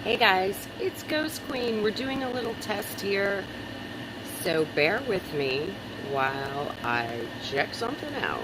Hey guys, it's Ghost Queen. We're doing a little test here, so bear with me while I check something out.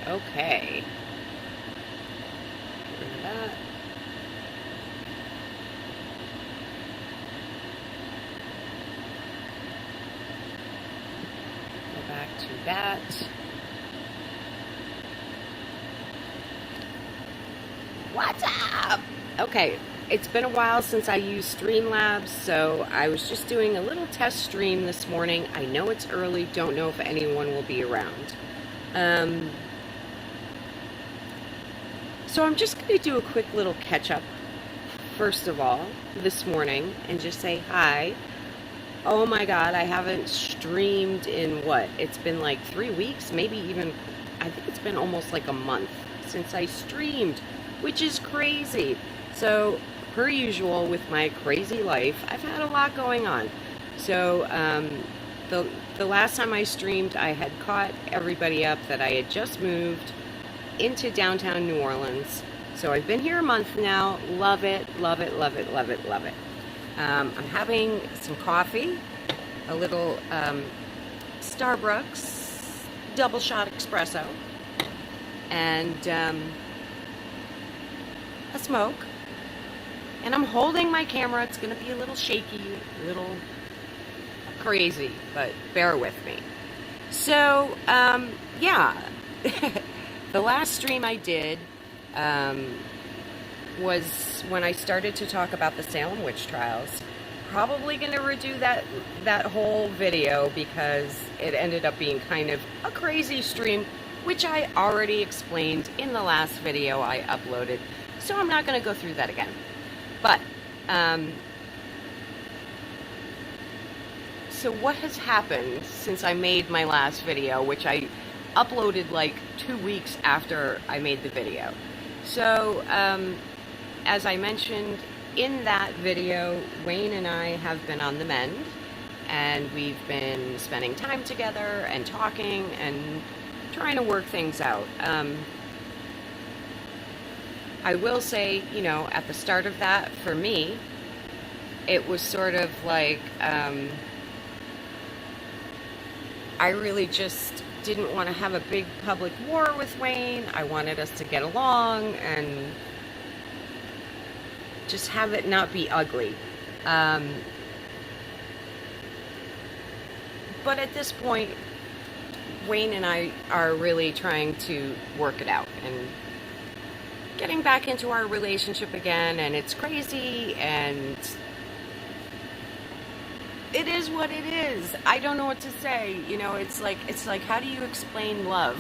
Okay. Rid of that. Go back to that. What's up? Okay, it's been a while since I used Streamlabs, so I was just doing a little test stream this morning. I know it's early, don't know if anyone will be around. So I'm just going to do a quick little catch up, first of all, this morning, and just say hi. Oh my God, I haven't streamed in what? It's been like 3 weeks, maybe even, I think it's been almost like a month since I streamed, which is crazy. So, per usual, with my crazy life, I've had a lot going on. So, the last time I streamed, I had caught everybody up that I had just moved into downtown New Orleans. So I've been here a month now. Love it, love it, love it, love it, love it. I'm having some coffee, a little Starbucks double shot espresso, and a smoke. And I'm holding my camera. It's going to be a little shaky, a little crazy, but bear with me. So, yeah. The last stream I did was when I started to talk about the Salem witch trials. Probably going to redo that whole video because it ended up being kind of a crazy stream, which I already explained in the last video I uploaded. So I'm not going to go through that again. But, so what has happened since I made my last video, which I uploaded like 2 weeks after I made the video. So, as I mentioned in that video, Wayne and I have been on the mend, and we've been spending time together and talking and trying to work things out. I will say, you know, at the start of that, for me, it was sort of like, I really just didn't want to have a big public war with Wayne. I wanted us to get along and just have it not be ugly. But at this point, Wayne and I are really trying to work it out and getting back into our relationship again, and it's crazy, and it is what it is. I don't know what to say. You know, it's like how do you explain love?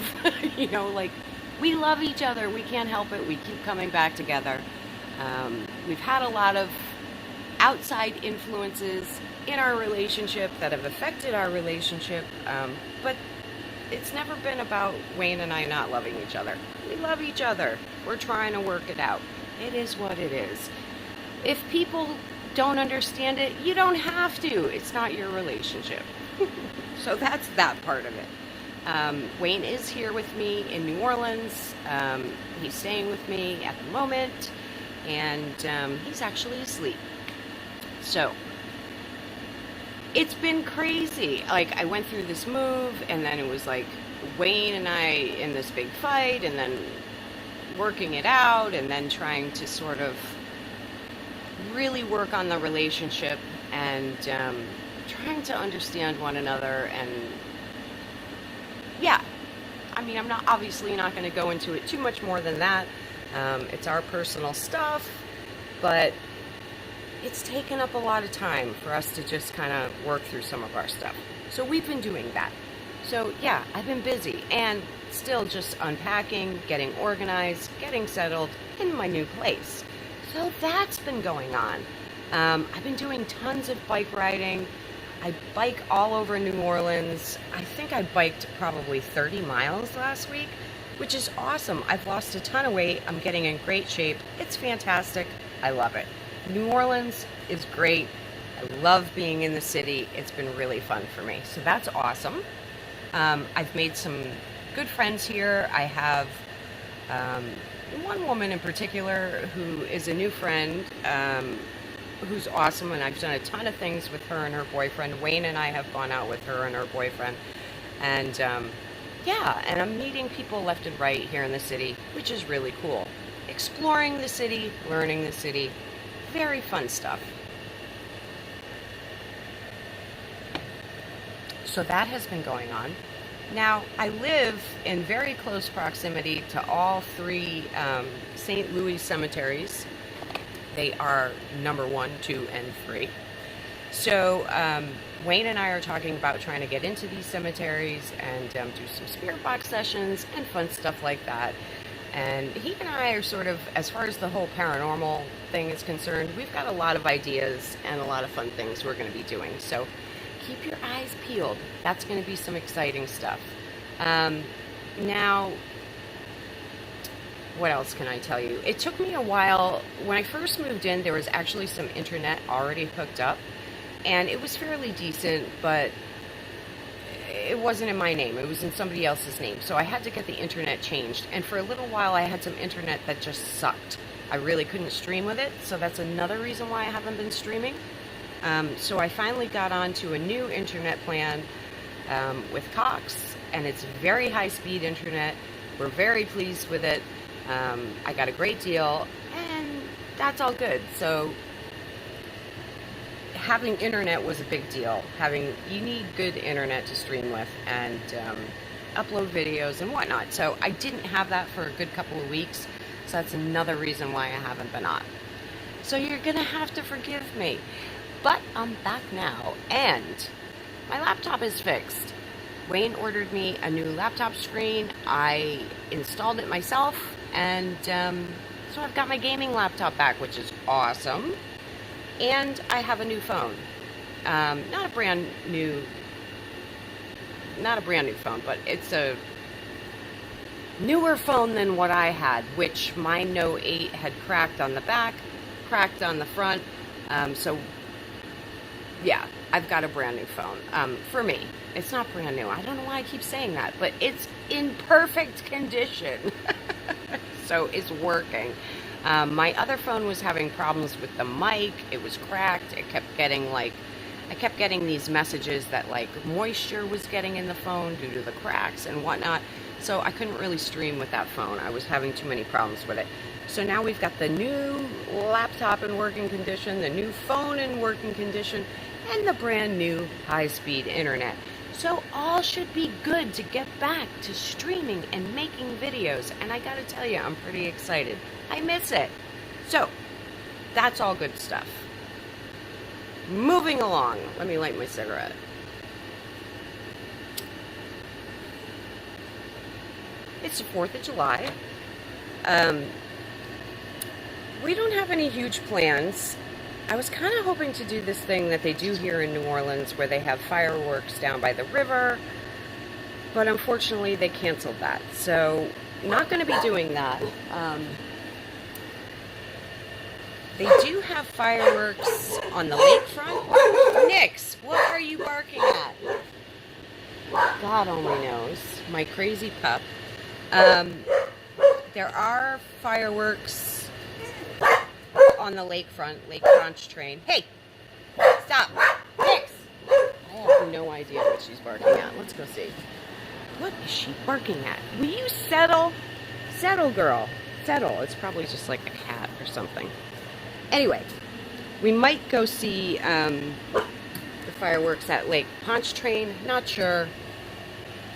You know, like, we love each other. We can't help it. We keep coming back together. We've had a lot of outside influences in our relationship that have affected our relationship, but it's never been about Wayne and I not loving each other. We love each other. We're trying to work it out. It is what it is. If people don't understand it, you don't have to. It's not your relationship. So that's that part of it. Wayne is here with me in New Orleans. He's staying with me at the moment, and he's actually asleep. So it's been crazy. Like, I went through this move, and then it was like Wayne and I in this big fight, and then working it out, and then trying to sort of really work on the relationship and trying to understand one another. And yeah, I mean, I'm obviously not going to go into it too much more than that. It's our personal stuff, but it's taken up a lot of time for us to just kind of work through some of our stuff. So we've been doing that. So yeah, I've been busy and still just unpacking, getting organized, getting settled in my new place. So that's been going on. I've been doing tons of bike riding. I bike all over New Orleans. I think I biked probably 30 miles last week, which is awesome. I've lost a ton of weight. I'm getting in great shape. It's fantastic. I love it. New Orleans is great. I love being in the city. It's been really fun for me. So that's awesome. I've made some good friends here. I have one woman in particular who is a new friend, who's awesome, and I've done a ton of things with her and her boyfriend. Wayne and I have gone out with her and her boyfriend, and yeah, and I'm meeting people left and right here in the city, which is really cool. Exploring the city, learning the city, very fun stuff. So that has been going on. Now, I live in very close proximity to all three St. Louis cemeteries. They are number 1, 2, and 3. So Wayne and I are talking about trying to get into these cemeteries and do some spirit box sessions and fun stuff like that. And he and I are sort of, as far as the whole paranormal thing is concerned, we've got a lot of ideas and a lot of fun things we're going to be doing. So keep your eyes peeled. That's going to be some exciting stuff. Now, what else can I tell you? It took me a while. When I first moved in, there was actually some internet already hooked up, and it was fairly decent, but it wasn't in my name. It was in somebody else's name. So I had to get the internet changed. And for a little while, I had some internet that just sucked. I really couldn't stream with it. So that's another reason why I haven't been streaming. So I finally got onto a new internet plan with Cox, and it's very high-speed internet. We're very pleased with it. I got a great deal, and that's all good. So having internet was a big deal. You need good internet to stream with and upload videos and whatnot. So I didn't have that for a good couple of weeks. So that's another reason why I haven't been on. So you're gonna have to forgive me. But I'm back now, and my laptop is fixed. Wayne ordered me a new laptop screen. I installed it myself, and so I've got my gaming laptop back, which is awesome. And I have a new phone. Not a brand new phone, but it's a newer phone than what I had, which my Note 8 had cracked on the back, cracked on the front. So yeah, I've got a brand new phone. For me, it's not brand new. I don't know why I keep saying that, but it's in perfect condition. So it's working. My other phone was having problems with the mic. It was cracked. I kept getting these messages that like moisture was getting in the phone due to the cracks and whatnot. So I couldn't really stream with that phone. I was having too many problems with it. So now we've got the new laptop in working condition, the new phone in working condition, and the brand new high-speed internet. So all should be good to get back to streaming and making videos. And I gotta tell you, I'm pretty excited. I miss it. So that's all good stuff. Moving along. Let me light my cigarette. It's the 4th of July. We don't have any huge plans. I was kind of hoping to do this thing that they do here in New Orleans where they have fireworks down by the river, but unfortunately they canceled that. So not going to be doing that. They do have fireworks on the lakefront. Nix, what are you barking at? God only knows. My crazy pup. There are fireworks on the lakefront, Lake Pontchartrain. Hey! Stop! Nix! I have no idea what she's barking at. Let's go see. What is she barking at? Will you settle? Settle, girl. Settle. It's probably just like a cat or something. Anyway, we might go see the fireworks at Lake Pontchartrain. Not sure.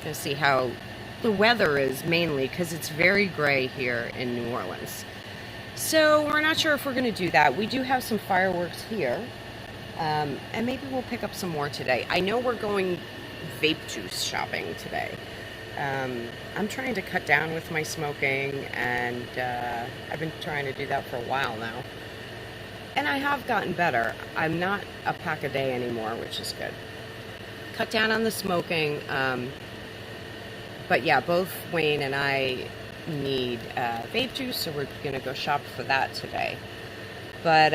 Gonna see how the weather is mainly because it's very gray here in New Orleans. So we're not sure if we're going to do that. We do have some fireworks here, and maybe we'll pick up some more today. I know we're going vape juice shopping today. I'm trying to cut down with my smoking, and I've been trying to do that for a while now. And I have gotten better. I'm not a pack a day anymore, which is good. Cut down on the smoking. But yeah, both Wayne and I need vape juice, so we're going to go shop for that today. But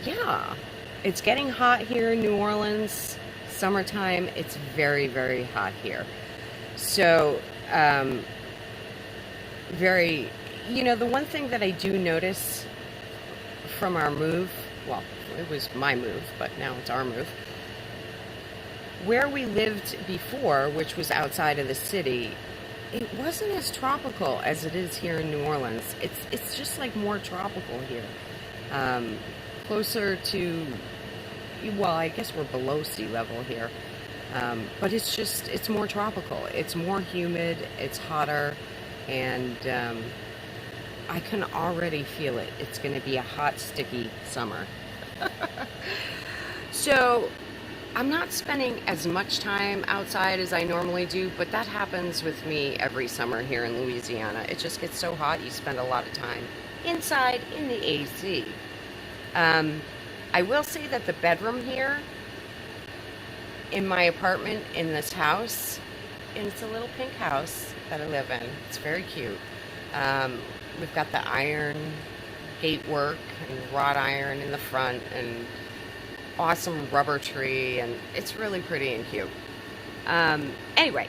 yeah, it's getting hot here in New Orleans. Summertime, it's very, very hot here. So, the one thing that I do notice from our move, well, it was my move, but now it's our move. Where we lived before, which was outside of the city, it wasn't as tropical as it is here in New Orleans. It's just like more tropical here. Closer to, well, I guess we're below sea level here. But it's more tropical. It's more humid, it's hotter, and I can already feel it. It's going to be a hot, sticky summer. So I'm not spending as much time outside as I normally do, but that happens with me every summer here in Louisiana. It just gets so hot, you spend a lot of time inside in the AC. I will say that the bedroom here in my apartment in this house, and it's a little pink house that I live in. It's very cute. We've got the iron gate work and wrought iron in the front and awesome rubber tree, and it's really pretty and cute. Anyway,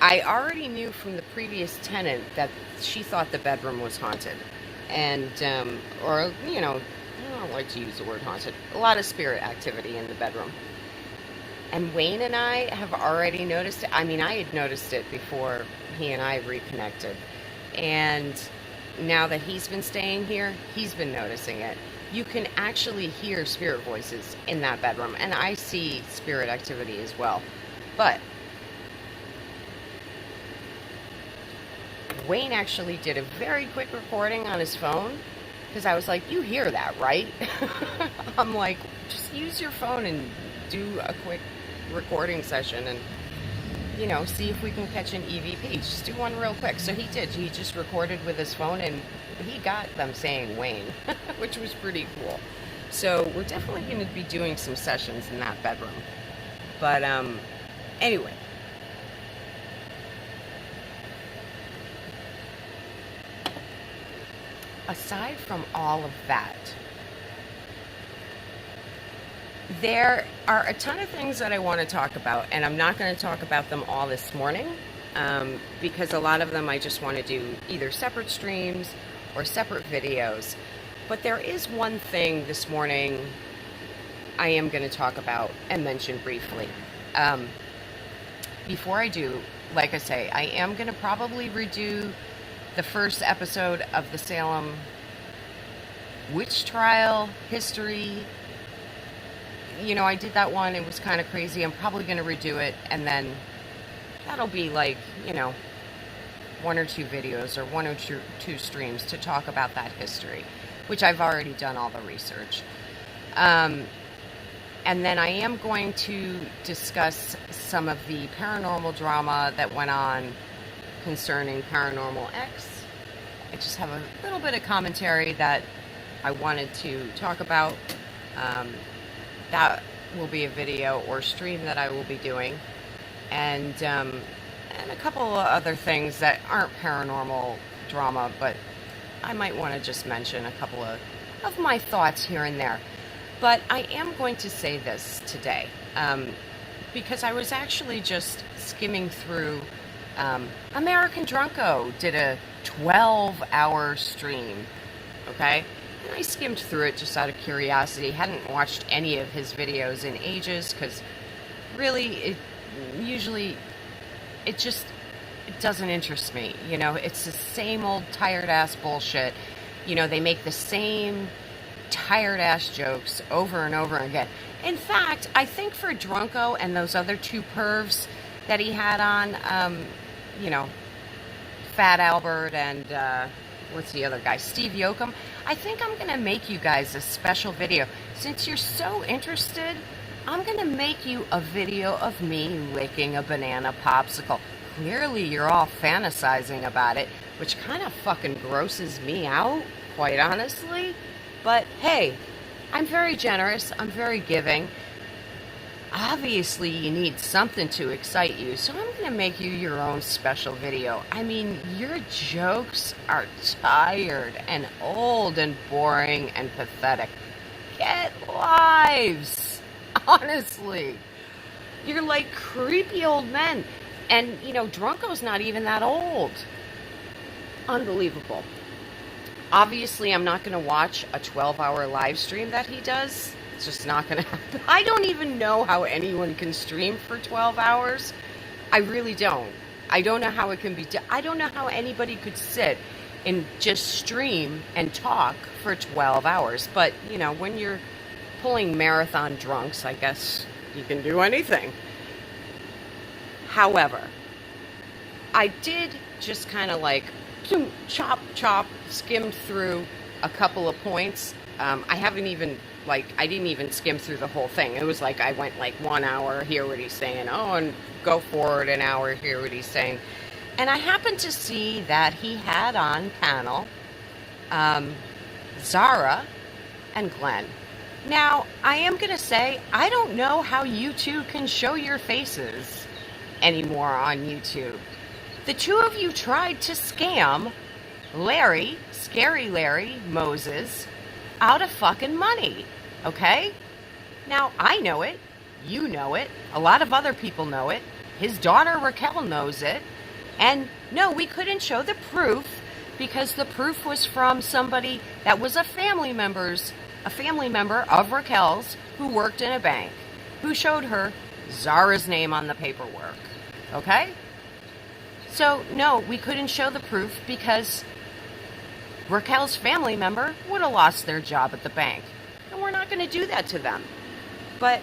I already knew from the previous tenant that she thought the bedroom was haunted. And, or, I don't like to use the word haunted. A lot of spirit activity in the bedroom. And Wayne and I have already noticed it. I mean, I had noticed it before he and I reconnected. And now that he's been staying here, he's been noticing it. You can actually hear spirit voices in that bedroom. And I see spirit activity as well. But Wayne actually did a very quick recording on his phone. Because I was like, you hear that, right? I'm like, just use your phone and do a quick recording session and, see if we can catch an EVP. Just do one real quick. So he did. He just recorded with his phone and he got them saying Wayne, which was pretty cool. So we're definitely going to be doing some sessions in that bedroom. But anyway. Aside from all of that, there are a ton of things that I want to talk about, and I'm not going to talk about them all this morning, because a lot of them I just want to do either separate streams or separate videos. But there is one thing this morning I am going to talk about and mention briefly. Before I do, like I say, I am going to probably redo the first episode of the Salem witch trial history. I did that one. It was kind of crazy. I'm probably going to redo it, and then that'll be like, one or two videos or one or two streams to talk about that history, which I've already done all the research. And then I am going to discuss some of the paranormal drama that went on concerning Paranormal X. I just have a little bit of commentary that I wanted to talk about. That will be a video or stream that I will be doing. And a couple of other things that aren't paranormal drama, but I might want to just mention a couple of my thoughts here and there. But I am going to say this today, because I was actually just skimming through. American Drunko did a 12-hour stream, okay? And I skimmed through it just out of curiosity. Hadn't watched any of his videos in ages, because really, it doesn't interest me. It's the same old tired-ass bullshit. They make the same tired-ass jokes over and over again. In fact, I think for Drunko and those other two pervs that he had on, Fat Albert and, what's the other guy? Steve Yoakum. I think I'm going to make you guys a special video. Since you're so interested, I'm going to make you a video of me licking a banana popsicle. clearly you're all fantasizing about it, which kind of fucking grosses me out, quite honestly. But hey, I'm very generous, I'm very giving. Obviously, you need something to excite you, so I'm going to make you your own special video. I mean, your jokes are tired and old and boring and pathetic. Get lives! Honestly. You're like creepy old men. And, Drunko's not even that old. Unbelievable. Obviously, I'm not going to watch a 12-hour live stream that he does. It's just not going to happen. I don't even know how anyone can stream for 12 hours. I really don't. I don't know how it can be done. I don't know how anybody could sit and just stream and talk for 12 hours. But, when you're pulling marathon drunks, I guess you can do anything. However, I did just kind of like chop, skimmed through a couple of points. I didn't even skim through the whole thing. It was like I went like 1 hour, hear what he's saying. Oh, and go forward an hour, hear what he's saying. And I happened to see that he had on panel Zara and Glenn. Now, I am going to say, I don't know how you two can show your faces anymore on YouTube. The two of you tried to scam Larry, Scary Larry Moses, out of fucking money. Okay? Now, I know it. You know it. A lot of other people know it. His daughter Raquel knows it. And no, we couldn't show the proof because the proof was from somebody that was a family member of Raquel's who worked in a bank, who showed her Zara's name on the paperwork. Okay? So, no, we couldn't show the proof because Raquel's family member would have lost their job at the bank. And we're not going to do that to them. But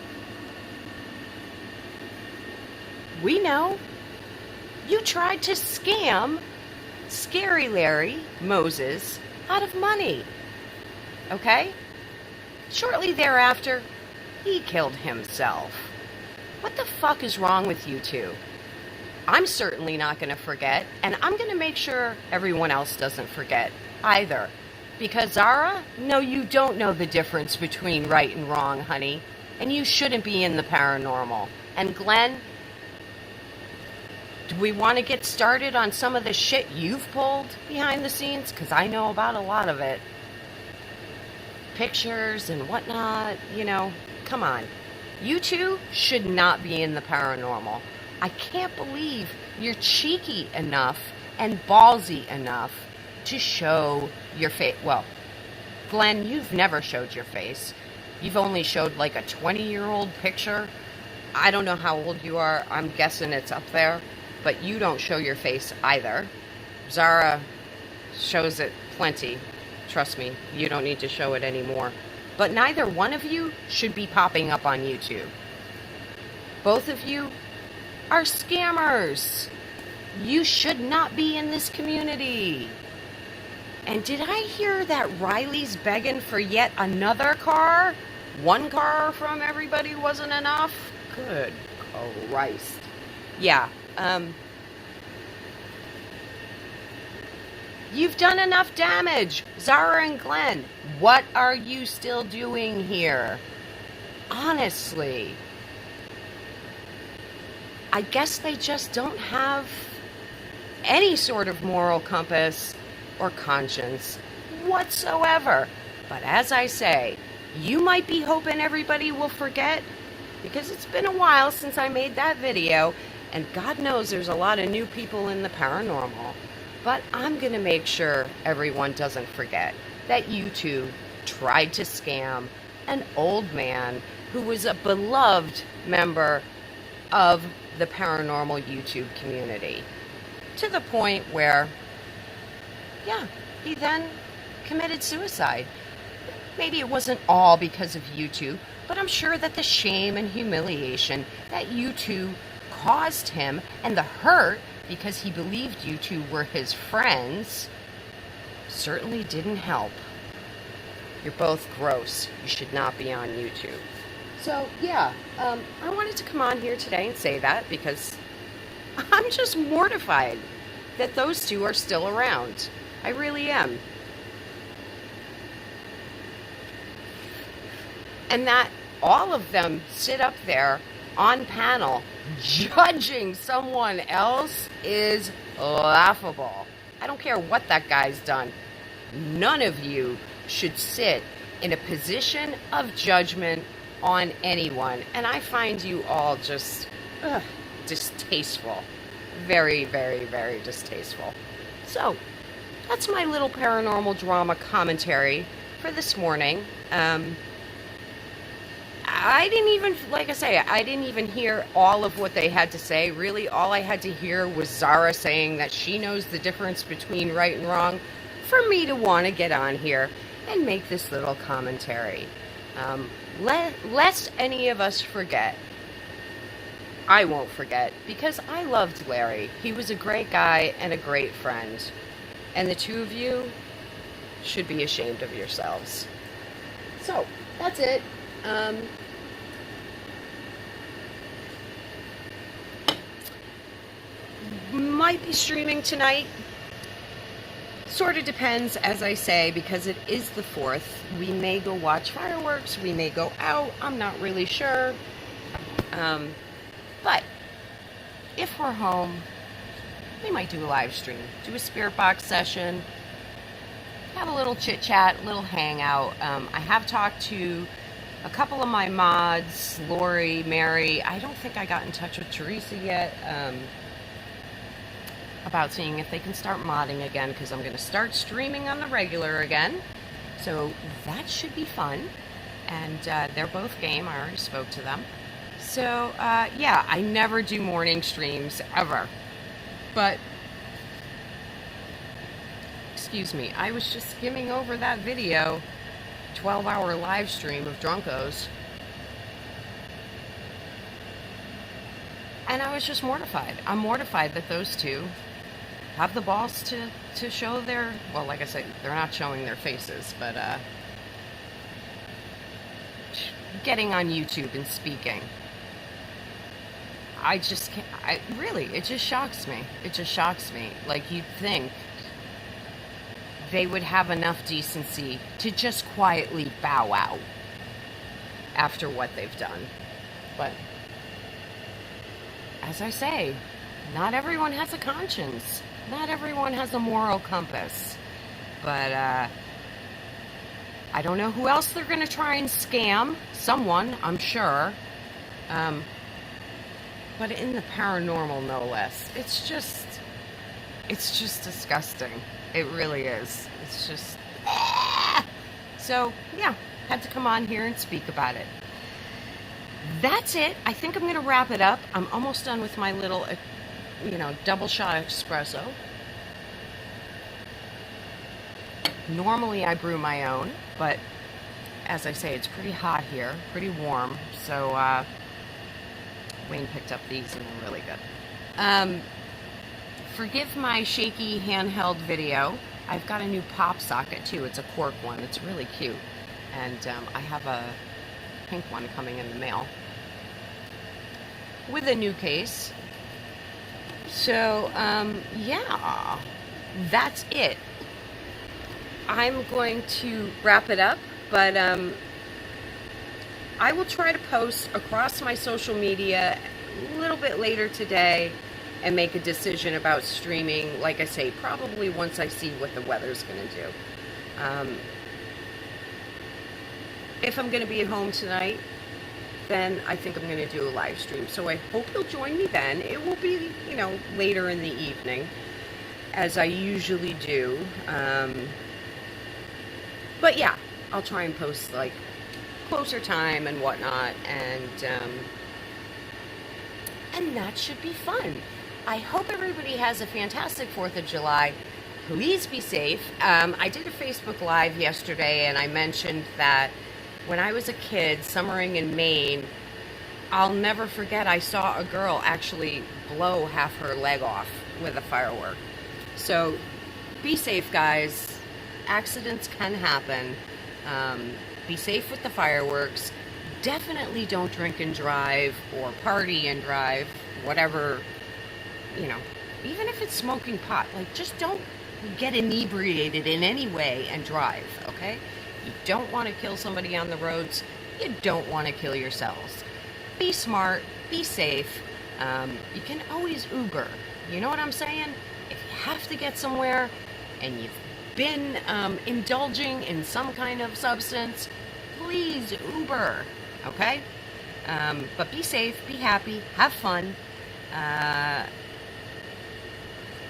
we know you tried to scam Scary Larry Moses out of money. Okay? Shortly thereafter, he killed himself. What the fuck is wrong with you two? I'm certainly not going to forget, and I'm going to make sure everyone else doesn't forget either. Because Zara, no, you don't know the difference between right and wrong, honey. And you shouldn't be in the paranormal. And Glenn, do we want to get started on some of the shit you've pulled behind the scenes? Because I know about a lot of it. Pictures and whatnot, come on. You two should not be in the paranormal. I can't believe you're cheeky enough and ballsy enough to show your face. Well, Glenn, you've never showed your face. You've only showed like a 20-year-old picture. I don't know how old you are. I'm guessing it's up there. But you don't show your face either. Zara shows it plenty. Trust me, you don't need to show it anymore. But neither one of you should be popping up on YouTube. Both of you are scammers. You should not be in this community. And did I hear that Riley's begging for yet another car? One car from everybody wasn't enough? Good Christ. Yeah, you've done enough damage. Zara and Glenn, what are you still doing here? Honestly. I guess they just don't have any sort of moral compass or conscience whatsoever. But as I say, you might be hoping everybody will forget because it's been a while since I made that video, and God knows there's a lot of new people in the paranormal. But I'm going to make sure everyone doesn't forget that you two tried to scam an old man who was a beloved member of the paranormal YouTube community. To the point where, yeah, he then committed suicide. Maybe it wasn't all because of you two, but I'm sure that the shame and humiliation that you two caused him and the hurt because he believed you two were his friends certainly didn't help. You're both gross. You should not be on YouTube. So, yeah, I wanted to come on here today and say that because I'm just mortified that those two are still around. I really am. And that all of them sit up there on panel judging someone else is laughable. I don't care what that guy's done. None of you should sit in a position of judgment on anyone. And I find you all just distasteful. Very, very, very distasteful. So, that's my little paranormal drama commentary for this morning. I didn't even, like I say, I didn't even hear all of what they had to say. Really, all I had to hear was Zara saying that she knows the difference between right and wrong for me to want to get on here and make this little commentary. Lest any of us forget. I won't forget, because I loved Larry. He was a great guy and a great friend. And the two of you should be ashamed of yourselves. So, that's it. Might be streaming tonight. Sort of depends, as I say, because it is the 4th. We may go watch fireworks. We may go out. I'm not really sure. But if we're home, we might do a live stream. Do a spirit box session. Have a little chit chat, a little hangout. I have talked to a couple of my mods, Lori, Mary. I don't think I got in touch with Teresa yet. About seeing if they can start modding again, because I'm going to start streaming on the regular again. So that should be fun. And they're both game. I already spoke to them. So, yeah, I never do morning streams, ever. But, excuse me, I was just skimming over that video, 12-hour live stream of Drunkos. And I was just mortified. I'm mortified that those two have the balls to show their, well, like I said, they're not showing their faces, but getting on YouTube and speaking. I just can't, it just shocks me. It just shocks me. Like, you'd think they would have enough decency to just quietly bow out after what they've done. But, as I say, not everyone has a conscience. Not everyone has a moral compass. But, I don't know who else they're going to try and scam. Someone, I'm sure. But in the paranormal, no less. It's just disgusting. It really is. It's just... So, yeah, had to come on here and speak about it. That's it. I think I'm going to wrap it up. I'm almost done with my little, double shot espresso. Normally I brew my own, but as I say, it's pretty hot here, pretty warm. So, Wayne picked up these and they're really good. Forgive my shaky handheld video. I've got a new pop socket too. It's a cork one. It's really cute. And I have a pink one coming in the mail with a new case. So, yeah, that's it. I'm going to wrap it up, but I will try to post across my social media a little bit later today and make a decision about streaming, like I say, probably once I see what the weather's going to do. If I'm going to be at home tonight, then I think I'm going to do a live stream. So I hope you'll join me then. It will be, later in the evening, as I usually do. But yeah, I'll try and post, closer time and whatnot, and that should be fun. I hope everybody has a fantastic 4th of July. Please be safe. I did a Facebook Live yesterday, and I mentioned that when I was a kid, summering in Maine, I'll never forget I saw a girl actually blow half her leg off with a firework. So, be safe, guys. Accidents can happen. Be safe with the fireworks. Definitely don't drink and drive or party and drive, whatever you know, even if it's smoking pot, like, just don't get inebriated in any way and drive, okay? You don't want to kill somebody on the roads. You don't want to kill yourselves. Be smart, be safe. You can always Uber. You know what I'm saying? If you have to get somewhere and you've been indulging in some kind of substance, please Uber, okay? But be safe, be happy, have fun.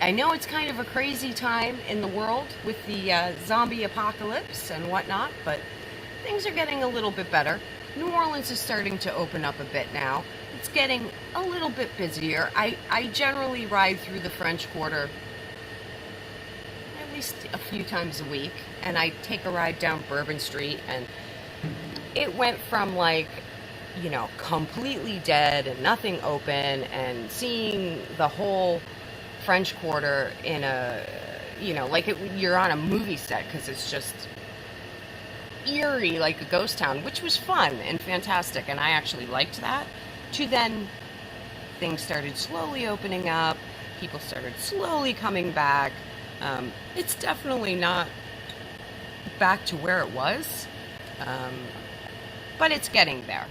I know it's kind of a crazy time in the world with the zombie apocalypse and whatnot, but things are getting a little bit better. New Orleans is starting to open up a bit now. It's getting a little bit busier. I generally ride through the French Quarter at least a few times a week, and I take a ride down Bourbon Street, and it went from, like, you know, completely dead and nothing open, and seeing the whole French Quarter in a, you know, like you're on a movie set, because it's just eerie, like a ghost town, which was fun and fantastic, and I actually liked that, to then things started slowly opening up, people started slowly coming back. It's definitely not back to where it was, but it's getting there,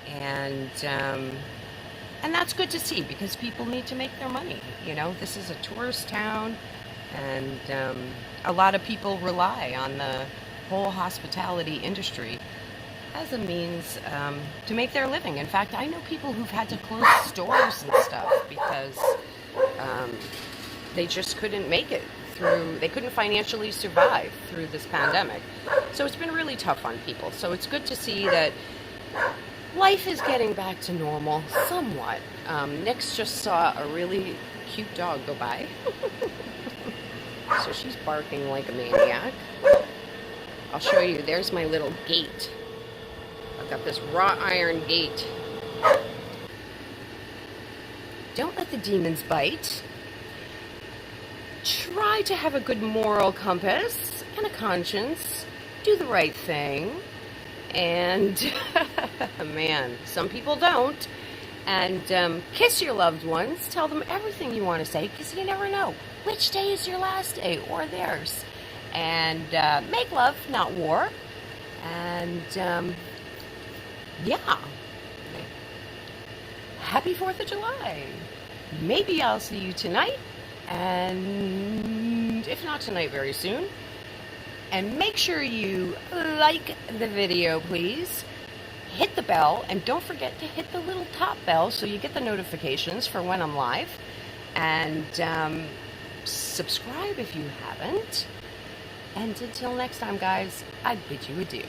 and that's good to see, because people need to make their money. You know, this is a tourist town, and a lot of people rely on the whole hospitality industry as a means to make their living. In fact, I know people who've had to close stores and stuff because they just couldn't make it through, they couldn't financially survive through this pandemic. So it's been really tough on people. So it's good to see that life is getting back to normal somewhat. Nix just saw a really cute dog go by. So she's barking like a maniac. I'll show you. There's my little gate. I've got this wrought iron gate. Don't let the demons bite. Try to have a good moral compass and a conscience. Do the right thing. And, man, some people don't. And kiss your loved ones. Tell them everything you want to say, because you never know which day is your last day or theirs. And make love, not war. And, yeah. Happy 4th of July. Maybe I'll see you tonight. And if not tonight, very soon. And make sure you like the video, please. Hit the bell, and don't forget to hit the little top bell so you get the notifications for when I'm live. And subscribe if you haven't. And until next time, guys, I bid you adieu.